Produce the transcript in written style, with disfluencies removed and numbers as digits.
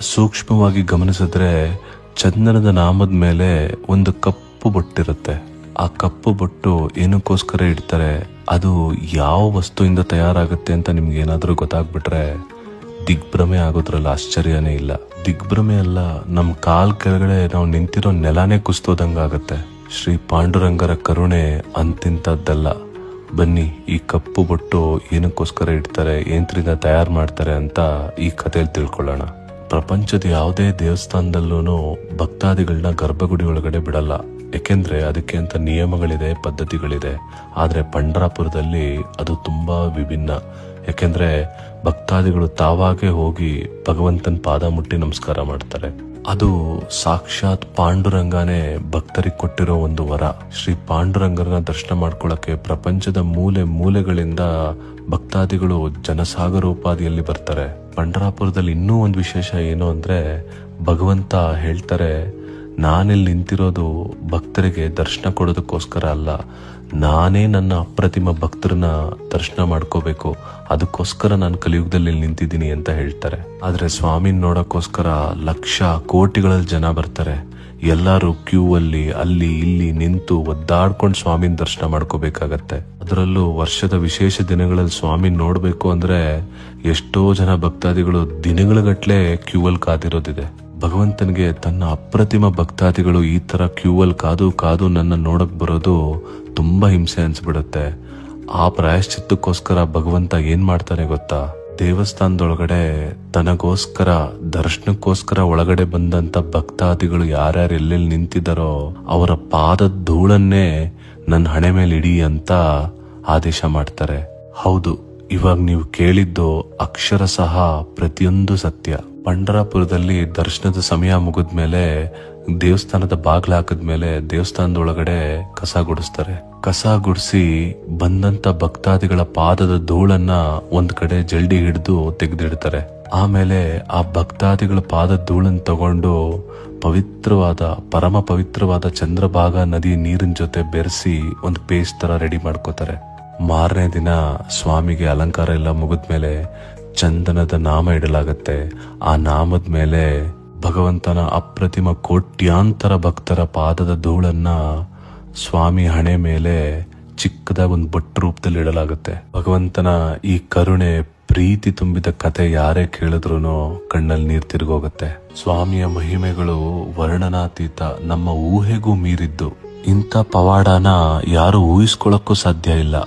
ಸೂಕ್ಷ್ಮವಾಗಿ ಗಮನಿಸಿದ್ರೆ ಚಂದನದ ನಾಮದ ಮೇಲೆ ಒಂದು ಕಪ್ಪು ಬೊಟ್ಟಿರುತ್ತೆ. ಆ ಕಪ್ಪು ಬೊಟ್ಟು ಏನಕ್ಕೋಸ್ಕರ ಇಡ್ತಾರೆ, ಅದು ಯಾವ ವಸ್ತುವಿಂದ ತಯಾರಾಗುತ್ತೆ ಅಂತ ನಿಮ್ಗೆ ಏನಾದ್ರೂ ಗೊತ್ತಾಗ್ಬಿಟ್ರೆ ದಿಗ್ಭ್ರಮೆ ಆಗೋದ್ರಲ್ಲಿ ಆಶ್ಚರ್ಯನೇ ಇಲ್ಲ. ದಿಗ್ಭ್ರಮೆ ಅಲ್ಲ, ನಮ್ ಕಾಲ್ ಕೆಳಗಡೆ ನಾವು ನಿಂತಿರೋ ನೆಲಾನೇ ಕುಸ್ತೋದಂಗಾಗತ್ತೆ. ಶ್ರೀ ಪಾಂಡುರಂಗರ ಕರುಣೆ ಅಂತಿಂತದ್ದಲ್ಲ. ಬನ್ನಿ, ಈ ಕಪ್ಪು ಬೊಟ್ಟು ಏನಕ್ಕೋಸ್ಕರ ಇಡ್ತಾರೆ, ಏನ್ರಿಂದ ತಯಾರು ಮಾಡ್ತಾರೆ ಅಂತ ಈ ಕಥೆಯಲ್ಲಿ ತಿಳ್ಕೊಳ್ಳೋಣ. ಪ್ರಪಂಚದ ಯಾವುದೇ ದೇವಸ್ಥಾನದಲ್ಲೂ ಭಕ್ತಾದಿಗಳನ್ನ ಗರ್ಭಗುಡಿ ಒಳಗಡೆ ಬಿಡಲ್ಲ. ಯಾಕೆಂದ್ರೆ ಅದಕ್ಕೆ ಅಂತ ನಿಯಮಗಳಿದೆ, ಪದ್ಧತಿಗಳಿದೆ. ಆದ್ರೆ ಪಂಡರಾಪುರದಲ್ಲಿ ಅದು ತುಂಬಾ ವಿಭಿನ್ನ. ಯಾಕೆಂದ್ರೆ ಭಕ್ತಾದಿಗಳು ತಾವಾಗೆ ಹೋಗಿ ಭಗವಂತನ ಪಾದ ಮುಟ್ಟಿ ನಮಸ್ಕಾರ ಮಾಡ್ತಾರೆ. ಅದು ಸಾಕ್ಷಾತ್ ಪಾಂಡುರಂಗನೇ ಭಕ್ತರಿಗೆ ಕೊಟ್ಟಿರೋ ಒಂದು ವರ. ಶ್ರೀ ಪಾಂಡುರಂಗರನ್ನ ದರ್ಶನ ಮಾಡ್ಕೊಳ್ಳಕ್ಕೆ ಪ್ರಪಂಚದ ಮೂಲೆ ಮೂಲೆಗಳಿಂದ ಭಕ್ತಾದಿಗಳು ಜನಸಾಗರೋಪಾದಿಯಲ್ಲಿ ಬರ್ತಾರೆ. ಪಂಡರಾಪುರದಲ್ಲಿ ಇನ್ನೂ ಒಂದು ವಿಶೇಷ ಏನು ಅಂದ್ರೆ, ಭಗವಂತ ಹೇಳ್ತಾರೆ, ನಾನಿಲ್ಲಿ ನಿಂತಿರೋದು ಭಕ್ತರಿಗೆ ದರ್ಶನ ಕೊಡೋದಕ್ಕೋಸ್ಕರ ಅಲ್ಲ, ನಾನೇ ನನ್ನ ಅಪ್ರತಿಮ ಭಕ್ತರನ್ನ ದರ್ಶನ ಮಾಡ್ಕೋಬೇಕು, ಅದಕ್ಕೋಸ್ಕರ ನಾನು ಕಲಿಯುಗದಲ್ಲಿ ನಿಂತಿದ್ದೀನಿ ಅಂತ ಹೇಳ್ತಾರೆ. ಆದ್ರೆ ಸ್ವಾಮಿನ ನೋಡಕ್ಕೋಸ್ಕರ ಲಕ್ಷ ಕೋಟಿಗಳಲ್ಲಿ ಜನ ಬರ್ತಾರೆ. ಎಲ್ಲರೂ ಕ್ಯೂ ಅಲ್ಲಿ ಇಲ್ಲಿ ನಿಂತು ಒದ್ದಾಡ್ಕೊಂಡು ಸ್ವಾಮಿನ ದರ್ಶನ ಮಾಡ್ಕೋಬೇಕಾಗತ್ತೆ. ಅದರಲ್ಲೂ ವರ್ಷದ ವಿಶೇಷ ದಿನಗಳಲ್ಲಿ ಸ್ವಾಮಿನ ನೋಡ್ಬೇಕು ಅಂದ್ರೆ ಎಷ್ಟೋ ಜನ ಭಕ್ತಾದಿಗಳು ದಿನಗಳಗಟ್ಲೆ ಕ್ಯೂ ಅಲ್ಲಿ ಕಾದಿರೋದಿದೆ. ಭಗವಂತನಿಗೆ ತನ್ನ ಅಪ್ರತಿಮ ಭಕ್ತಾದಿಗಳು ಈ ತರ ಕ್ಯೂ ಅಲ್ಲಿ ಕಾದು ನನ್ನ ನೋಡಕ್ ಬರೋದು ತುಂಬಾ ಹಿಂಸೆ ಅನ್ಸ್ಬಿಡುತ್ತೆ. ಆ ಪ್ರಾಯಶ್ಚಿತ್ತಕ್ಕೋಸ್ಕರ ಭಗವಂತ ಏನ್ ಮಾಡ್ತಾನೆ ಗೊತ್ತಾ, ದೇವಸ್ಥಾನದೊಳಗಡೆ ತನಗೋಸ್ಕರ ದರ್ಶನಕ್ಕೋಸ್ಕರ ಒಳಗಡೆ ಬಂದಂತ ಭಕ್ತಾದಿಗಳು ಯಾರ್ಯಾರು ಎಲ್ಲೆಲ್ಲಿ ನಿಂತಿದ್ದಾರೋ ಅವರ ಪಾದದ ಧೂಳನ್ನೇ ನನ್ನ ಹಣೆ ಮೇಲೆ ಇಡಿ ಅಂತ ಆದೇಶ ಮಾಡ್ತಾರೆ. ಹೌದು, ಇವಾಗ ನೀವು ಕೇಳಿದ್ದು ಅಕ್ಷರ ಸಹ ಪ್ರತಿಯೊಂದು ಸತ್ಯ. ಪಂಡರಾಪುರದಲ್ಲಿ ದರ್ಶನದ ಸಮಯ ಮುಗಿದ್ಮೇಲೆ ದೇವಸ್ಥಾನದ ಬಾಗ್ಲ ಹಾಕಿದ್ಮೇಲೆ ದೇವಸ್ಥಾನದೊಳಗಡೆ ಕಸ ಗುಡಿಸ್ತಾರೆ. ಕಸ ಗುಡಿಸಿ ಬಂದಂತ ಭಕ್ತಾದಿಗಳ ಪಾದದ ಧೂಳನ್ನ ಒಂದ್ ಕಡೆ ಜಲ್ಡಿ ಹಿಡಿದು ತೆಗೆದಿಡ್ತಾರೆ. ಆಮೇಲೆ ಆ ಭಕ್ತಾದಿಗಳ ಪಾದದ ಧೂಳನ್ನ ತಗೊಂಡು ಪರಮ ಪವಿತ್ರವಾದ ಚಂದ್ರಭಾಗ ನದಿ ನೀರಿನ ಜೊತೆ ಬೆರೆಸಿ ಒಂದು ಪೇಸ್ಟ್ ತರ ರೆಡಿ ಮಾಡ್ಕೋತಾರೆ. ಮಾರನೇ ದಿನ ಸ್ವಾಮಿಗೆ ಅಲಂಕಾರ ಎಲ್ಲ ಮುಗಿದ್ಮೇಲೆ ಚಂದನದ ನಾಮ ಇಡಲಾಗತ್ತೆ. ಆ ನಾಮದ ಮೇಲೆ ಭಗವಂತನ ಅಪ್ರತಿಮ ಕೋಟ್ಯಾಂತರ ಭಕ್ತರ ಪಾದದ ಧೂಳನ್ನ ಸ್ವಾಮಿ ಹಣೆ ಮೇಲೆ ಚಿಕ್ಕದಾಗಿ ಒಂದು ಬೊಟ್ಟು ರೂಪದಲ್ಲಿ ಇಡಲಾಗುತ್ತೆ. ಭಗವಂತನ ಈ ಕರುಣೆ ಪ್ರೀತಿ ತುಂಬಿದ ಕತೆ ಯಾರೇ ಕೇಳಿದ್ರು ಕಣ್ಣಲ್ಲಿ ನೀರ್ ತಿರುಗೋಗುತ್ತೆ. ಸ್ವಾಮಿಯ ಮಹಿಮೆಗಳು ವರ್ಣನಾತೀತ, ನಮ್ಮ ಊಹೆಗೂ ಮೀರಿದ್ದು. ಇಂಥ ಪವಾಡನ ಯಾರು ಊಹಿಸ್ಕೊಳ್ಳಕ್ಕೂ ಸಾಧ್ಯ ಇಲ್ಲ.